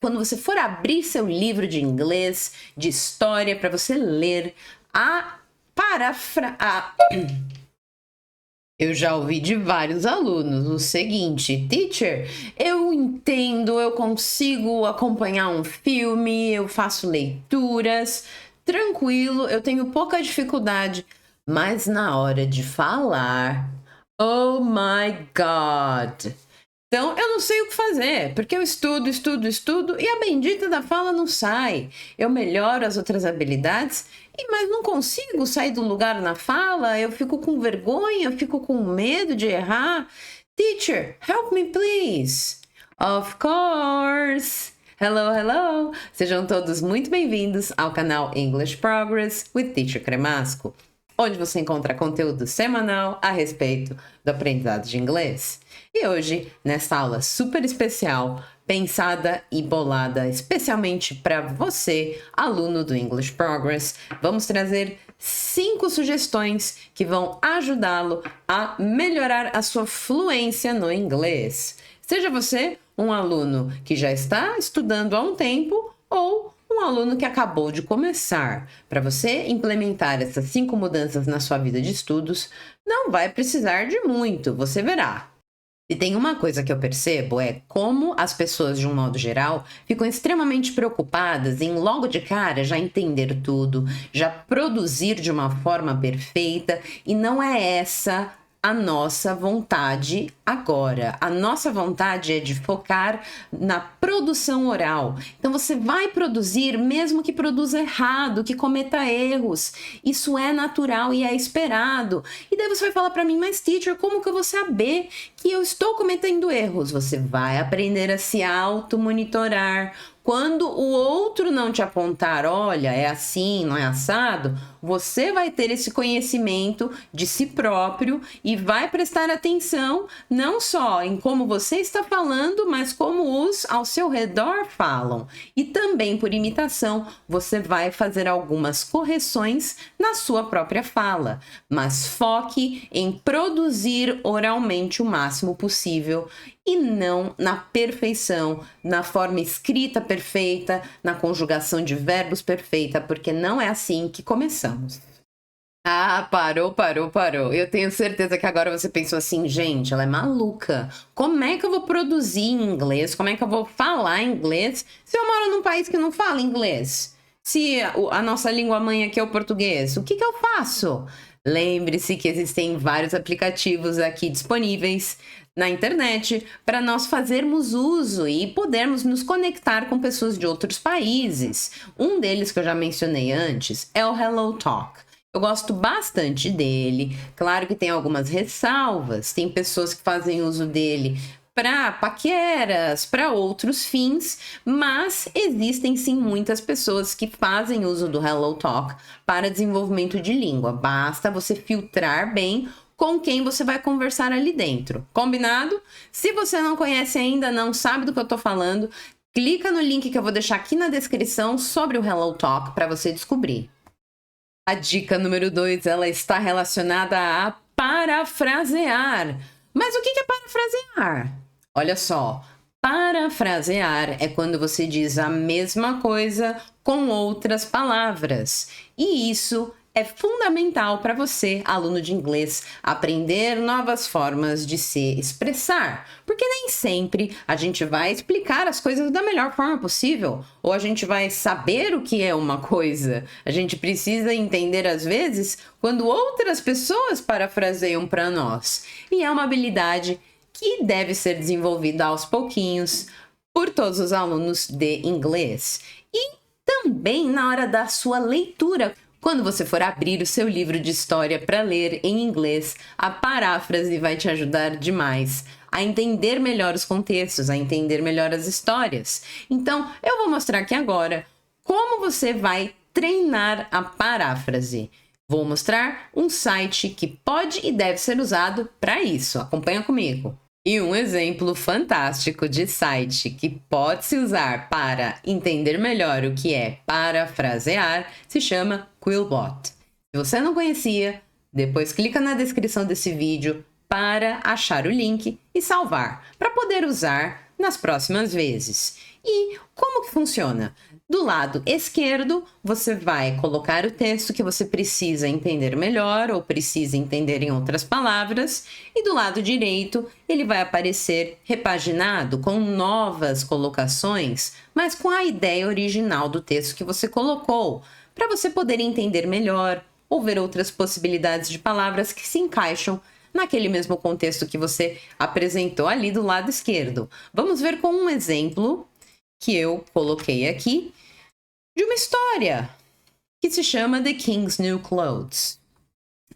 quando você for abrir seu livro de inglês, de história, para você ler Eu já ouvi de vários alunos o seguinte: teacher, eu entendo, eu consigo acompanhar um filme, eu faço leituras, tranquilo, eu tenho pouca dificuldade, mas na hora de falar, oh my God! Então, eu não sei o que fazer, porque eu estudo e a bendita da fala não sai. Eu melhoro as outras habilidades, mas não consigo sair do lugar na fala, eu fico com vergonha, eu fico com medo de errar. Teacher, help me please. Of course. Hello, hello. Sejam todos muito bem-vindos ao canal English Progress with Teacher Cremasco, onde você encontra conteúdo semanal a respeito do aprendizado de inglês. E hoje, nesta aula super especial, pensada e bolada especialmente para você, aluno do English Progress, vamos trazer 5 sugestões que vão ajudá-lo a melhorar a sua fluência no inglês. Seja você um aluno que já está estudando há um tempo ou um aluno que acabou de começar. Para você implementar essas 5 mudanças na sua vida de estudos, não vai precisar de muito, você verá. E tem uma coisa que eu percebo é como as pessoas, de um modo geral, ficam extremamente preocupadas em logo de cara já entender tudo, já produzir de uma forma perfeita, e não é essa a nossa vontade agora. A nossa vontade é de focar na produção oral. Então você vai produzir, mesmo que produza errado, que cometa erros. Isso é natural e é esperado. E daí você vai falar para mim, mas teacher, como que eu vou saber que eu estou cometendo erros? Você vai aprender a se auto-monitorar. Quando o outro não te apontar, olha, é assim, não é assado, você vai ter esse conhecimento de si próprio e vai prestar atenção não só em como você está falando, mas como os ao seu redor falam. E também, por imitação, você vai fazer algumas correções na sua própria fala. Mas foque em produzir oralmente o máximo possível e não na perfeição, na forma escrita perfeita, na conjugação de verbos perfeita, porque não é assim que começamos. Ah, parou. Eu tenho certeza que agora você pensou assim, gente, ela é maluca. Como é que eu vou produzir em inglês? Como é que eu vou falar inglês se eu moro num país que não fala inglês? Se a nossa língua mãe aqui é o português, o que eu faço? Lembre-se que existem vários aplicativos aqui disponíveis na internet para nós fazermos uso e podermos nos conectar com pessoas de outros países. Um deles que eu já mencionei antes é o Hello Talk. Eu gosto bastante dele. Claro que tem algumas ressalvas. Tem pessoas que fazem uso dele para paqueras, para outros fins, mas existem sim muitas pessoas que fazem uso do Hello Talk para desenvolvimento de língua. Basta você filtrar bem com quem você vai conversar ali dentro. Combinado? Se você não conhece ainda, não sabe do que eu tô falando, clica no link que eu vou deixar aqui na descrição sobre o Hello Talk para você descobrir. A dica número 2, ela está relacionada a parafrasear. Mas o que é parafrasear? Olha só, parafrasear é quando você diz a mesma coisa com outras palavras. E isso é fundamental para você, aluno de inglês, aprender novas formas de se expressar. Porque nem sempre a gente vai explicar as coisas da melhor forma possível, ou a gente vai saber o que é uma coisa. A gente precisa entender, às vezes, quando outras pessoas parafraseiam para nós. E é uma habilidade que deve ser desenvolvida aos pouquinhos por todos os alunos de inglês. E também na hora da sua leitura. Quando você for abrir o seu livro de história para ler em inglês, a paráfrase vai te ajudar demais a entender melhor os contextos, a entender melhor as histórias. Então, eu vou mostrar aqui agora como você vai treinar a paráfrase. Vou mostrar um site que pode e deve ser usado para isso. Acompanha comigo. E um exemplo fantástico de site que pode se usar para entender melhor o que é parafrasear se chama Quillbot. Se você não conhecia, depois clica na descrição desse vídeo para achar o link e salvar, para poder usar nas próximas vezes. E como que funciona? Do lado esquerdo, você vai colocar o texto que você precisa entender melhor ou precisa entender em outras palavras, e do lado direito, ele vai aparecer repaginado com novas colocações, mas com a ideia original do texto que você colocou, para você poder entender melhor ou ver outras possibilidades de palavras que se encaixam naquele mesmo contexto que você apresentou ali do lado esquerdo. Vamos ver com um exemplo que eu coloquei aqui de uma história que se chama The King's New Clothes.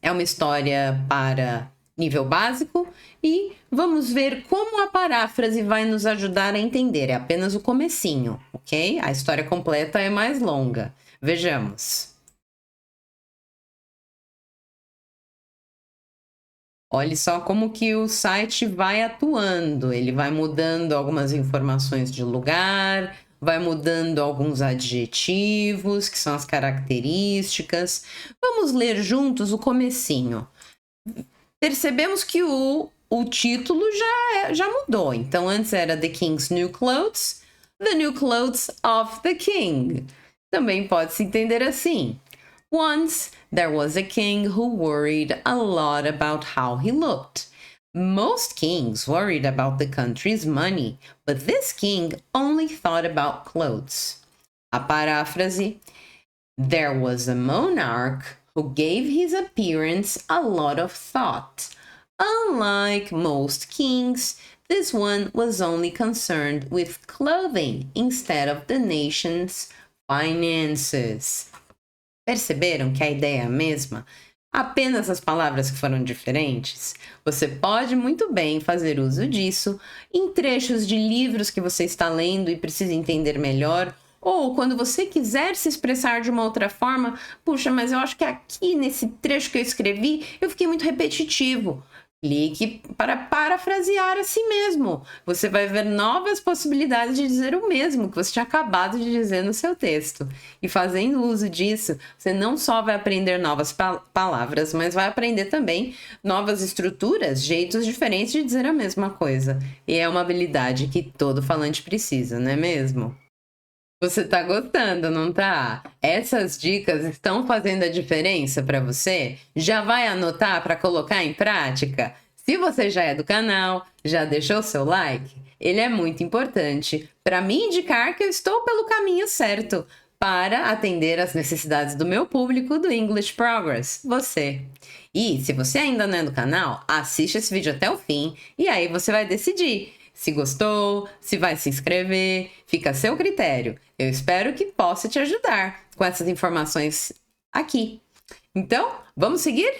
É uma história para nível básico e vamos ver como a paráfrase vai nos ajudar a entender. É apenas o comecinho, ok? A história completa é mais longa. Vejamos. Olhe só como que o site vai atuando. Ele vai mudando algumas informações de lugar, vai mudando alguns adjetivos, que são as características. Vamos ler juntos o comecinho. Percebemos que o título já mudou. Então, antes era The King's New Clothes, The New Clothes of the King. Também pode se entender assim. Once, there was a king who worried a lot about how he looked. Most kings worried about the country's money, but this king only thought about clothes. A paráfrase: There was a monarch who gave his appearance a lot of thought. Unlike most kings, this one was only concerned with clothing instead of the nation's finances. Perceberam que a ideia é a mesma? Apenas as palavras que foram diferentes? Você pode muito bem fazer uso disso em trechos de livros que você está lendo e precisa entender melhor, ou quando você quiser se expressar de uma outra forma, puxa, mas eu acho que aqui nesse trecho que eu escrevi, eu fiquei muito repetitivo. Clique para parafrasear a si mesmo. Você vai ver novas possibilidades de dizer o mesmo que você tinha acabado de dizer no seu texto. E fazendo uso disso, você não só vai aprender novas palavras, mas vai aprender também novas estruturas, jeitos diferentes de dizer a mesma coisa. E é uma habilidade que todo falante precisa, não é mesmo? Você tá gostando, não tá? Essas dicas estão fazendo a diferença para você? Já vai anotar para colocar em prática? Se você já é do canal, já deixou seu like? Ele é muito importante para me indicar que eu estou pelo caminho certo para atender às necessidades do meu público do English Progress, você. E se você ainda não é do canal, assiste esse vídeo até o fim e aí você vai decidir se gostou, se vai se inscrever, fica a seu critério. Eu espero que possa te ajudar com essas informações aqui. Então, vamos seguir?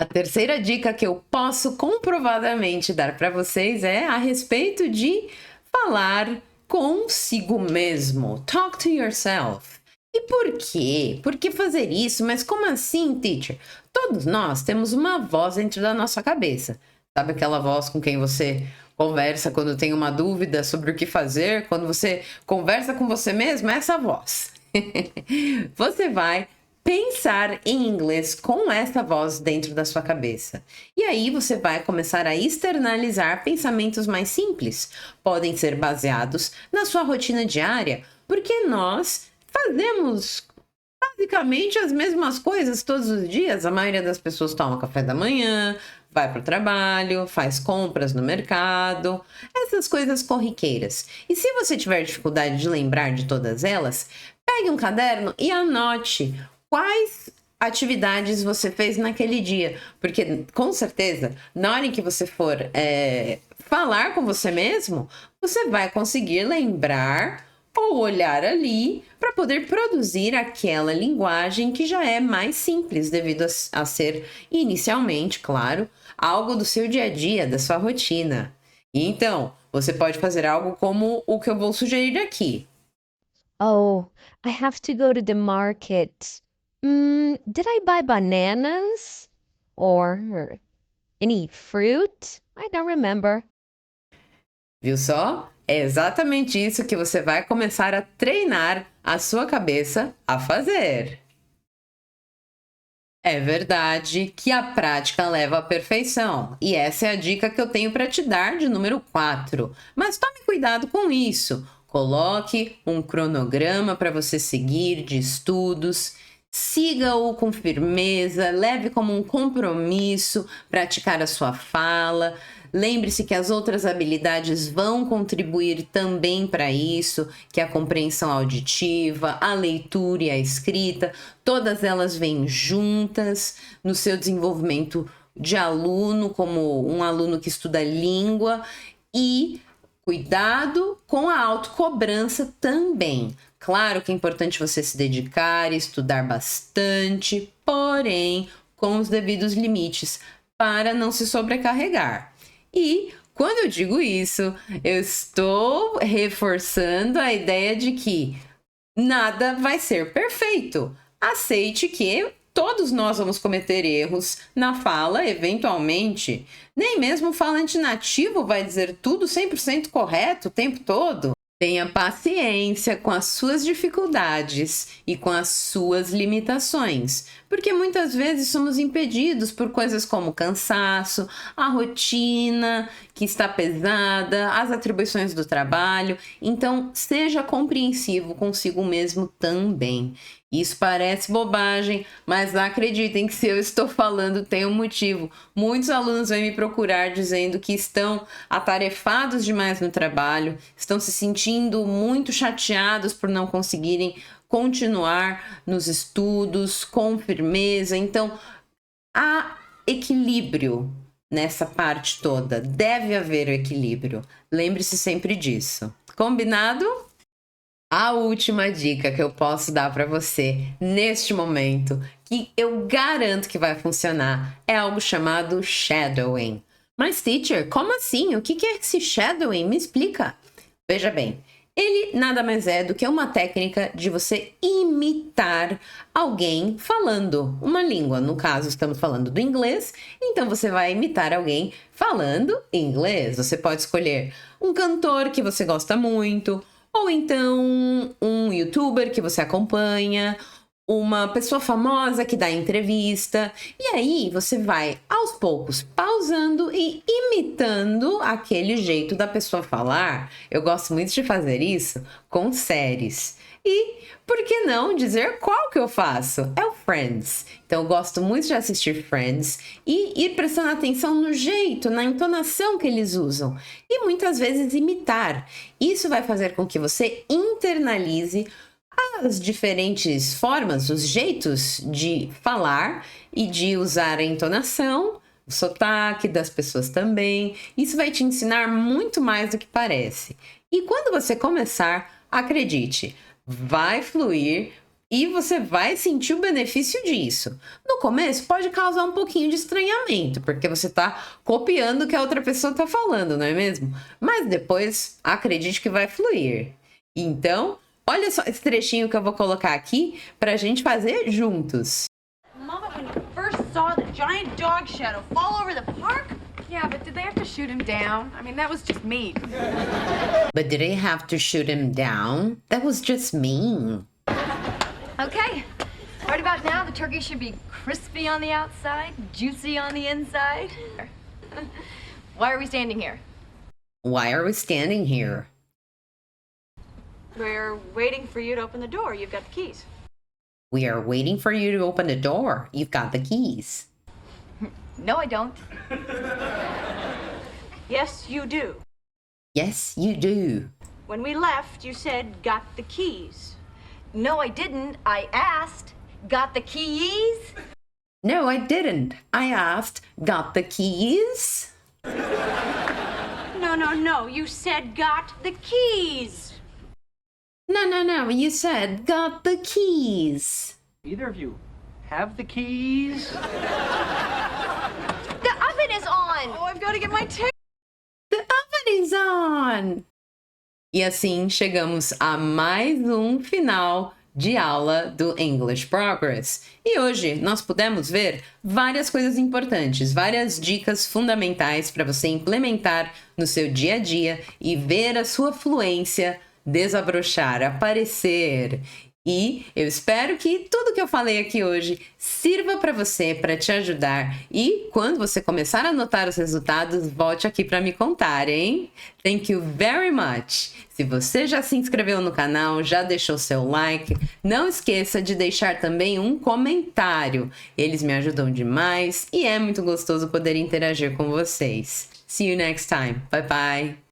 A terceira dica que eu posso comprovadamente dar para vocês é a respeito de falar consigo mesmo. Talk to yourself. E por quê? Por que fazer isso? Mas como assim, teacher? Todos nós temos uma voz dentro da nossa cabeça. Sabe aquela voz com quem você conversa quando tem uma dúvida sobre o que fazer? Quando você conversa com você mesmo, é essa voz. Você vai pensar em inglês com essa voz dentro da sua cabeça. E aí você vai começar a externalizar pensamentos mais simples. Podem ser baseados na sua rotina diária, porque nós fazemos basicamente as mesmas coisas todos os dias. A maioria das pessoas toma café da manhã, vai para o trabalho, faz compras no mercado, essas coisas corriqueiras. E se você tiver dificuldade de lembrar de todas elas, pegue um caderno e anote quais atividades você fez naquele dia. Porque, com certeza, na hora em que você for falar com você mesmo, você vai conseguir lembrar ou olhar ali para poder produzir aquela linguagem que já é mais simples, devido a ser, inicialmente, claro, algo do seu dia a dia, da sua rotina. E então, você pode fazer algo como o que eu vou sugerir aqui. Oh, I have to go to the market. Did I buy bananas? Or any fruit? I don't remember. Viu só? É exatamente isso que você vai começar a treinar a sua cabeça a fazer. É verdade que a prática leva à perfeição, e essa é a dica que eu tenho para te dar de número 4. Mas tome cuidado com isso. Coloque um cronograma para você seguir de estudos, siga-o com firmeza, leve como um compromisso praticar a sua fala. Lembre-se que as outras habilidades vão contribuir também para isso, que é a compreensão auditiva, a leitura e a escrita, todas elas vêm juntas no seu desenvolvimento de aluno, como um aluno que estuda língua, e cuidado com a autocobrança também. Claro que é importante você se dedicar, estudar bastante, porém com os devidos limites para não se sobrecarregar. E quando eu digo isso, eu estou reforçando a ideia de que nada vai ser perfeito. Aceite que todos nós vamos cometer erros na fala, eventualmente. Nem mesmo o falante nativo vai dizer tudo 100% correto o tempo todo. Tenha paciência com as suas dificuldades e com as suas limitações, porque muitas vezes somos impedidos por coisas como cansaço, a rotina que está pesada, as atribuições do trabalho. Então, seja compreensivo consigo mesmo também. Isso parece bobagem, mas acreditem que se eu estou falando tem um motivo. Muitos alunos vêm me procurar dizendo que estão atarefados demais no trabalho, estão se sentindo muito chateados por não conseguirem continuar nos estudos com firmeza. Então, há equilíbrio nessa parte toda. Deve haver equilíbrio. Lembre-se sempre disso. Combinado? A última dica que eu posso dar para você neste momento, que eu garanto que vai funcionar, é algo chamado shadowing. Mas, teacher, como assim? O que é esse shadowing? Me explica. Veja bem, ele nada mais é do que uma técnica de você imitar alguém falando uma língua. No caso, estamos falando do inglês, então você vai imitar alguém falando inglês. Você pode escolher um cantor que você gosta muito, ou então um youtuber que você acompanha, uma pessoa famosa que dá entrevista. E aí você vai aos poucos pausando e imitando aquele jeito da pessoa falar. Eu gosto muito de fazer isso com séries. E por que não dizer qual que eu faço? É o Friends. Então eu gosto muito de assistir Friends e ir prestando atenção no jeito, na entonação que eles usam. E muitas vezes imitar. Isso vai fazer com que você internalize as diferentes formas, os jeitos de falar e de usar a entonação, o sotaque das pessoas também. Isso vai te ensinar muito mais do que parece. E quando você começar, acredite, vai fluir e você vai sentir o benefício disso. No começo pode causar um pouquinho de estranhamento, porque você está copiando o que a outra pessoa está falando, não é mesmo? Mas depois, acredite que vai fluir. Então, olha só esse trechinho que eu vou colocar aqui para a gente fazer juntos. Mama, when you first saw the giant dog shadow fall over the park? Yeah, but did they have to shoot him down? I mean, that was just mean. But did they have to shoot him down? That was just mean. Okay. Right about now, the turkey should be crispy on the outside, juicy on the inside. Why are we standing here? Why are we standing here? We're waiting for you to open the door. You've got the keys. We are waiting for you to open the door. You've got the keys. No, I don't. Yes, you do. Yes, you do. When we left, you said, got the keys. No, I didn't. I asked. Got the keys? No, I didn't. I asked, got the keys? No. You said, got the keys. No. You said, got the keys. Either of you have the keys? The oven is on! Oh, I've got to get my ticket. The oven is on! E assim chegamos a mais um final de aula do English Progress. E hoje nós pudemos ver várias coisas importantes, várias dicas fundamentais para você implementar no seu dia a dia e ver a sua fluência desabrochar, aparecer E eu espero que tudo que eu falei aqui hoje sirva para você, para te ajudar. E quando você começar a notar os resultados, volte aqui para me contar, hein? Thank you very much! Se você já se inscreveu no canal, já deixou seu like, não esqueça de deixar também um comentário. Eles me ajudam demais e é muito gostoso poder interagir com vocês. See you next time. Bye bye!